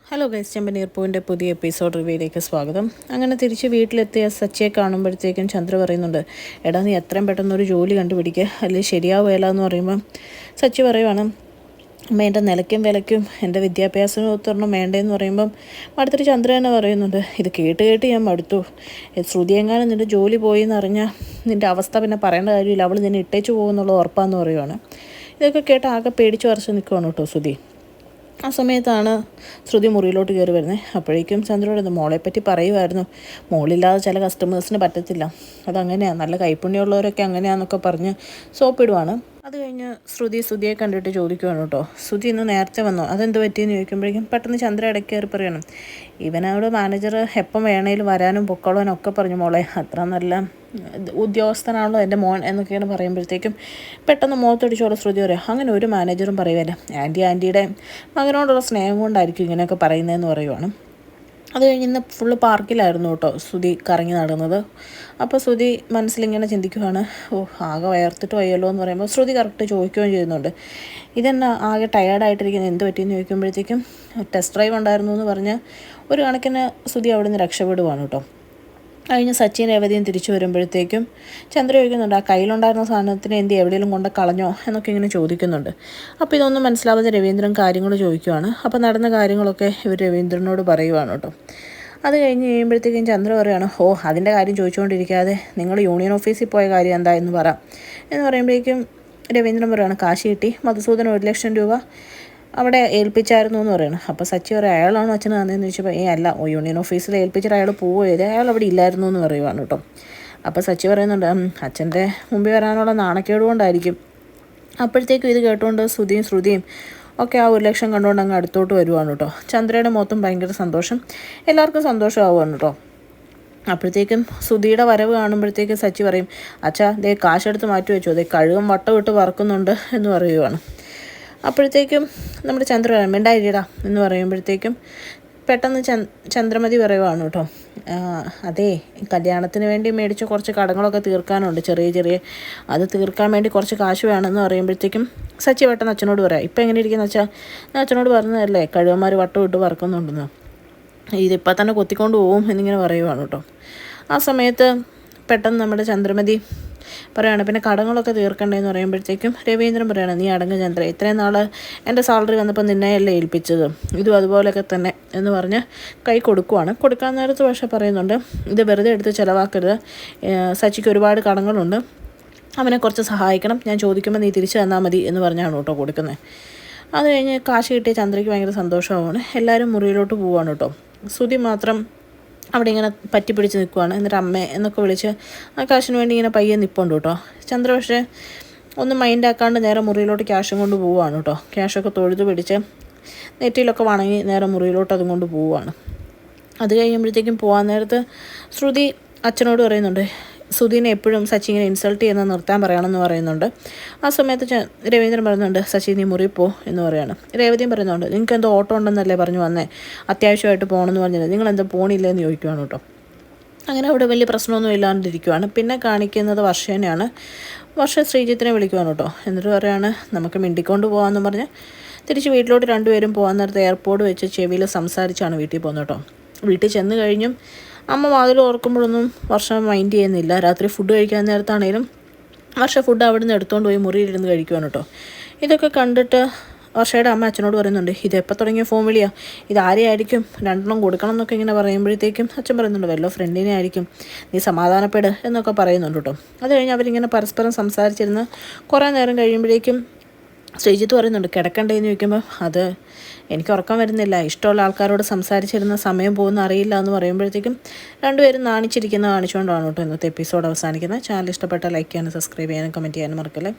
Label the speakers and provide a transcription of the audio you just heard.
Speaker 1: Hello guys, ചെമ്പനീർ പൂവിൻ്റെ പുതിയ episode റിവ്യൂയിലേക്ക് സ്വാഗതം. അങ്ങനെ തിരിച്ച് വീട്ടിലെത്തിയ സച്ചിയെ കാണുമ്പോഴത്തേക്കും ചന്ദ്ര പറയുന്നുണ്ട്, എടാ നീ എത്രയും പെട്ടെന്ന് ഒരു ജോലി കണ്ടുപിടിക്കുക, അല്ലെങ്കിൽ ശരിയാവുകയില്ല എന്ന് പറയുമ്പം സച്ചി പറയുവാണ്, അമ്മ എൻ്റെ നിലയ്ക്കും വിലയ്ക്കും എൻ്റെ വിദ്യാഭ്യാസവും ഒത്തൊരെണ്ണം വേണ്ടതെന്ന് പറയുമ്പം അടുത്തൊരു ചന്ദ്ര തന്നെ പറയുന്നുണ്ട്, ഇത് കേട്ട് കേട്ട് ഞാൻ മടുത്തു. ശ്രുതിയെങ്ങാനും നിൻ്റെ ജോലി പോയി എന്നറിഞ്ഞാൽ നിൻ്റെ അവസ്ഥ പിന്നെ പറയേണ്ട കാര്യമില്ല, അവൾ നിന്നെ ഇട്ടേച്ച് പോകുമെന്നുള്ള ഉറപ്പാന്ന് പറയുവാണ്. ഇതൊക്കെ കേട്ട് ആകെ പേടിച്ച് വരച്ച് നിൽക്കുവാണ് കേട്ടോ ശ്രുതി. ആ സമയത്താണ് ശ്രുതി മുറിയിലോട്ട് കയറി വരുന്നത്. അപ്പോഴേക്കും ചന്ദ്രയോട് മോളെപ്പറ്റി പറയുമായിരുന്നു, മോളില്ലാതെ ചില കസ്റ്റമേഴ്സിന് പറ്റത്തില്ല, അതങ്ങനെയാണ്, നല്ല കൈപ്പുണ്യമുള്ളവരൊക്കെ അങ്ങനെയാണെന്നൊക്കെ പറഞ്ഞ് സോപ്പിടുവാണ്. അത് കഴിഞ്ഞ് ശ്രുതിയെ കണ്ടിട്ട് ചോദിക്കുവാണ് കേട്ടോ, ശ്രുതി ഇന്ന് നേരത്തെ വന്നോ, അതെന്ത് പറ്റിയെന്ന് ചോദിക്കുമ്പോഴേക്കും പെട്ടെന്ന് ചന്ദ്ര ഇടയ്ക്ക് കയറി പറയണം, ഇവനവിടെ മാനേജർ എപ്പം വേണേലും വരാനും പൊക്കോളാനും ഒക്കെ പറഞ്ഞു മോളെ, അത്ര നല്ല ഉദ്യോഗസ്ഥനാണല്ലോ എൻ്റെ മോൻ എന്നൊക്കെയാണ് പറയുമ്പോഴത്തേക്കും പെട്ടെന്ന് മുഖത്തടിച്ചോളെ ശ്രുതി പറയാം, അങ്ങനെ ഒരു മാനേജറും പറയുമല്ല, ആൻറ്റിയുടെ മകനോടുള്ള സ്നേഹം കൊണ്ടായിരിക്കും ഇങ്ങനെയൊക്കെ പറയുന്നതെന്ന് പറയുവാണ്. അത് കഴിഞ്ഞ് ഇന്ന് ഫുള്ള് പാർക്കിലായിരുന്നു കേട്ടോ ശ്രുതി കറങ്ങി നടന്നത്. അപ്പോൾ ശ്രുതി മനസ്സിലിങ്ങനെ ചിന്തിക്കുവാണ്, ആകെ വയർത്തിട്ട് വയ്യല്ലോ എന്ന് പറയുമ്പോൾ ശ്രുതി കറക്റ്റ് ചോദിക്കുകയും ചെയ്യുന്നുണ്ട്, ഇതെന്നാ ആകെ ടയേർഡായിട്ടിരിക്കുന്നത്, എന്ത് പറ്റിയെന്ന് ചോദിക്കുമ്പോഴത്തേക്കും ടെസ്റ്റ് ഡ്രൈവ് ഉണ്ടായിരുന്നു എന്ന് പറഞ്ഞ് ഒരു കണക്കിന് ശ്രുതി അവിടെ നിന്ന് രക്ഷപ്പെടുവാണ് കേട്ടോ. കഴിഞ്ഞ് സച്ചിൻ രേവതിയും തിരിച്ചു വരുമ്പോഴത്തേക്കും ചന്ദ്ര ചോദിക്കുന്നുണ്ട്, ആ കയ്യിലുണ്ടായിരുന്ന സാധനത്തിന് എന്ത് എവിടെയെങ്കിലും കൊണ്ട് കളഞ്ഞോ എന്നൊക്കെ ഇങ്ങനെ ചോദിക്കുന്നുണ്ട്. അപ്പോൾ ഇതൊന്നും മനസ്സിലാവാതെ രവീന്ദ്രൻ കാര്യങ്ങൾ ചോദിക്കുവാണ്. അപ്പോൾ നടന്ന കാര്യങ്ങളൊക്കെ ഇവർ രവീന്ദ്രനോട് പറയുവാണ് കേട്ടോ. അത് കഴിഞ്ഞ് കഴിയുമ്പോഴത്തേക്കും ചന്ദ്ര പറയുകയാണ്, അതിൻ്റെ കാര്യം ചോദിച്ചുകൊണ്ടിരിക്കാതെ നിങ്ങൾ യൂണിയൻ ഓഫീസിൽ പോയ കാര്യം എന്താ എന്ന് പറ എന്ന് പറയുമ്പോഴേക്കും രവീന്ദ്രൻ പറയുകയാണ്, കാശ് കിട്ടി, മധുസൂദൻ 1,00,000 രൂപ അവിടെ ഏൽപ്പിച്ചായിരുന്നു എന്ന് പറയുന്നത്. അപ്പോൾ സച്ചി പറയും, അയാളാണോ അച്ഛന് തന്നതെന്ന് ചോദിച്ചപ്പോൾ അല്ല, യൂണിയൻ ഓഫീസിൽ ഏൽപ്പിച്ചിട്ട് അയാൾ പോവുകയത്, അയാൾ അവിടെ ഇല്ലായിരുന്നു എന്ന് പറയുവാണ് കേട്ടോ. അപ്പോൾ സച്ചി പറയുന്നുണ്ട്, അച്ഛൻ്റെ മുമ്പിൽ വരാനുള്ള നാണക്കേട് കൊണ്ടായിരിക്കും. അപ്പോഴത്തേക്കും ഇത് കേട്ടുകൊണ്ട് ശ്രുതിയും ഒക്കെ ആ 1,00,000 കണ്ടുകൊണ്ട് അങ്ങ് അടുത്തോട്ട് വരുവാണ് കേട്ടോ. ചന്ദ്രയുടെ മുഖത്തും ഭയങ്കര സന്തോഷം, എല്ലാവർക്കും സന്തോഷമാവുകയാണ് കേട്ടോ. അപ്പോഴത്തേക്കും ശ്രുതിയുടെ വരവ് കാണുമ്പോഴത്തേക്കും സച്ചി പറയും, അച്ഛാ ദേ കാശെടുത്ത് മാറ്റി വെച്ചോ, ദേ കഴുകും വട്ടം ഇട്ട് വറക്കുന്നുണ്ട് എന്ന് പറയുവാണ്. അപ്പോഴത്തേക്കും നമ്മുടെ ചന്ദ്ര മിണ്ടായില്ലടാ എന്ന് പറയുമ്പോഴത്തേക്കും പെട്ടെന്ന് ചന്ദ്രമതി പറയുവാണ് കേട്ടോ, അതേ കല്യാണത്തിന് വേണ്ടി മേടിച്ച കുറച്ച് കടങ്ങളൊക്കെ തീർക്കാനുണ്ട്, ചെറിയ അത് തീർക്കാൻ വേണ്ടി കുറച്ച് കാശ് വേണമെന്ന് പറയുമ്പോഴത്തേക്കും സച്ചി പെട്ടെന്ന് അച്ഛനോട് പറയാം, ഇപ്പം എങ്ങനെ ഇരിക്കുന്ന വെച്ചാൽ ഞാൻ അച്ഛനോട് പറഞ്ഞതല്ലേ കഴുകന്മാർ വട്ടം ഇട്ട് വറക്കുന്നുണ്ടെന്ന്, ഇതിപ്പോൾ തന്നെ കൊത്തിക്കൊണ്ട് പോവും എന്നിങ്ങനെ പറയുവാണ് കേട്ടോ. ആ സമയത്ത് പെട്ടെന്ന് നമ്മുടെ ചന്ദ്രമതി പറയുകയാണ്, പിന്നെ കടങ്ങളൊക്കെ തീർക്കണ്ടേന്ന് പറയുമ്പോഴത്തേക്കും രവീന്ദ്രൻ പറയുകയാണ്, നീ അടങ്ങ് ചന്ദ്ര, ഇത്രയും നാൾ എൻ്റെ സാലറി വന്നപ്പോൾ നിന്നെയല്ലേ ഏൽപ്പിച്ചത്, ഇതും അതുപോലെയൊക്കെ തന്നെ എന്ന് പറഞ്ഞ് കൈ കൊടുക്കുവാണ്. കൊടുക്കാൻ നേരത്ത് പക്ഷേ പറയുന്നുണ്ട്, ഇത് വെറുതെ എടുത്ത് ചിലവാക്കരുത്, സച്ചിക്ക് ഒരുപാട് കടങ്ങളുണ്ട്, അവനെ കുറച്ച് സഹായിക്കണം, ഞാൻ ചോദിക്കുമ്പോൾ നീ തിരിച്ചു തന്നാൽ മതി എന്ന് പറഞ്ഞാണ് കേട്ടോ കൊടുക്കുന്നത്. അത് കഴിഞ്ഞ് കാശ് കിട്ടിയ ചന്ദ്രയ്ക്ക് ഭയങ്കര സന്തോഷമാണ്. എല്ലാവരും മുറിയിലോട്ട് പോവുകയാണ് കേട്ടോ. ശ്രുതി മാത്രം അവിടെ ഇങ്ങനെ പറ്റിപ്പിടിച്ച് നിൽക്കുവാണ്. എന്നിട്ട് അമ്മേ എന്നൊക്കെ വിളിച്ച് ആ കാശിന് വേണ്ടി ഇങ്ങനെ പയ്യെ നിൽപ്പുണ്ട് കേട്ടോ. ചന്ദ്ര പക്ഷേ ഒന്നും മൈൻഡാക്കാണ്ട് നേരെ മുറിയിലോട്ട് ക്യാഷും കൊണ്ട് പോവുകയാണ് കേട്ടോ. ക്യാഷൊക്കെ തൊഴുത് പിടിച്ച് നെറ്റിയിലൊക്കെ വണങ്ങി നേരെ മുറിയിലോട്ട് അതും കൊണ്ട് പോവുകയാണ്. അത് കഴിയുമ്പോഴത്തേക്കും പോകാൻ നേരത്ത് ശ്രുതി അച്ഛനോട് പറയുന്നുണ്ട്, ശ്രുതിനെ എപ്പോഴും സച്ചി ഇങ്ങനെ ഇൻസൾട്ട് ചെയ്യുന്നത് നിർത്താൻ പറയണമെന്ന് പറയുന്നുണ്ട്. ആ സമയത്ത് രവീന്ദ്രൻ പറയുന്നുണ്ട്, സച്ചി നീ മുറി പോ എന്ന് പറയാണ്. രേവതിയും പറയുന്നുണ്ട്, നിങ്ങൾക്ക് എന്തോ ഓട്ടം ഉണ്ടെന്നല്ലേ പറഞ്ഞു വന്നേ, അത്യാവശ്യമായിട്ട് പോകണമെന്ന് പറഞ്ഞത്, നിങ്ങളെന്തോ പോണില്ലെന്ന് ചോദിക്കുവാണ് കേട്ടോ. അങ്ങനെ അവിടെ വലിയ പ്രശ്നമൊന്നും ഇല്ലാണ്ടിരിക്കുവാണ്. പിന്നെ കാണിക്കുന്നത് വർഷേനെയാണ്. വർഷ ശ്രീജിത്തിനെ വിളിക്കുവാണ് കേട്ടോ. എന്നിട്ട് പറയാണ്, നമുക്ക് മിണ്ടിക്കൊണ്ട് പോകാമെന്ന് പറഞ്ഞ് തിരിച്ച് വീട്ടിലോട്ട് രണ്ടുപേരും പോകാൻ നേരത്തെ എയർപോർട്ട് വെച്ച് ചെവിയിൽ സംസാരിച്ചാണ് വീട്ടിൽ പോകുന്നത് കേട്ടോ. വീട്ടിൽ ചെന്ന് കഴിഞ്ഞും അമ്മ വാതിൽ ഓർക്കുമ്പോഴൊന്നും വർഷം മൈൻഡ് ചെയ്യുന്നില്ല. രാത്രി ഫുഡ് കഴിക്കാൻ നേരത്താണേലും വർഷ ഫുഡ് അവിടെ നിന്ന് എടുത്തുകൊണ്ട് പോയി മുറിയിലിരുന്ന് കഴിക്കുവാണ് കേട്ടോ. ഇതൊക്കെ കണ്ടിട്ട് വർഷയുടെ അമ്മ അച്ഛനോട് പറയുന്നുണ്ട്, ഇതെപ്പോൾ തുടങ്ങിയ ഫോൺ വിളിയാണ്, ഇതാരെയായിരിക്കും, 2 കൊടുക്കണം എന്നൊക്കെ ഇങ്ങനെ പറയുമ്പോഴത്തേക്കും അച്ഛൻ പറയുന്നുണ്ട്, വല്ലോ ഫ്രണ്ടിനെ ആയിരിക്കും, നീ സമാധാനപ്പെട് എന്നൊക്കെ പറയുന്നുണ്ട് കേട്ടോ. അത് കഴിഞ്ഞ് അവരിങ്ങനെ പരസ്പരം സംസാരിച്ചിരുന്ന് കുറേ നേരം കഴിയുമ്പോഴേക്കും ശ്രീജിത്ത് പറയുന്നുണ്ട്, കിടക്കണ്ടേന്ന് ചോദിക്കുമ്പോൾ അത് എനിക്ക് ഉറക്കം വരുന്നില്ല, ഇഷ്ടമുള്ള ആൾക്കാരോട് സംസാരിച്ചിരുന്ന സമയം പോകുന്ന അറിയില്ല എന്ന് പറയുമ്പോഴത്തേക്കും രണ്ടുപേരും നാണിച്ചിരിക്കുന്ന കാണിച്ചുകൊണ്ടാണ് കേട്ടോ ഇന്നത്തെ എപ്പിസോഡ് അവസാനിക്കുന്നത്. ചാനൽ ഇഷ്ടപ്പെട്ട ലൈക്ക് ചെയ്യാനും സബ്സ്ക്രൈബ് ചെയ്യാനും കമൻറ്റ് ചെയ്യാനും മറക്കല്ലേ.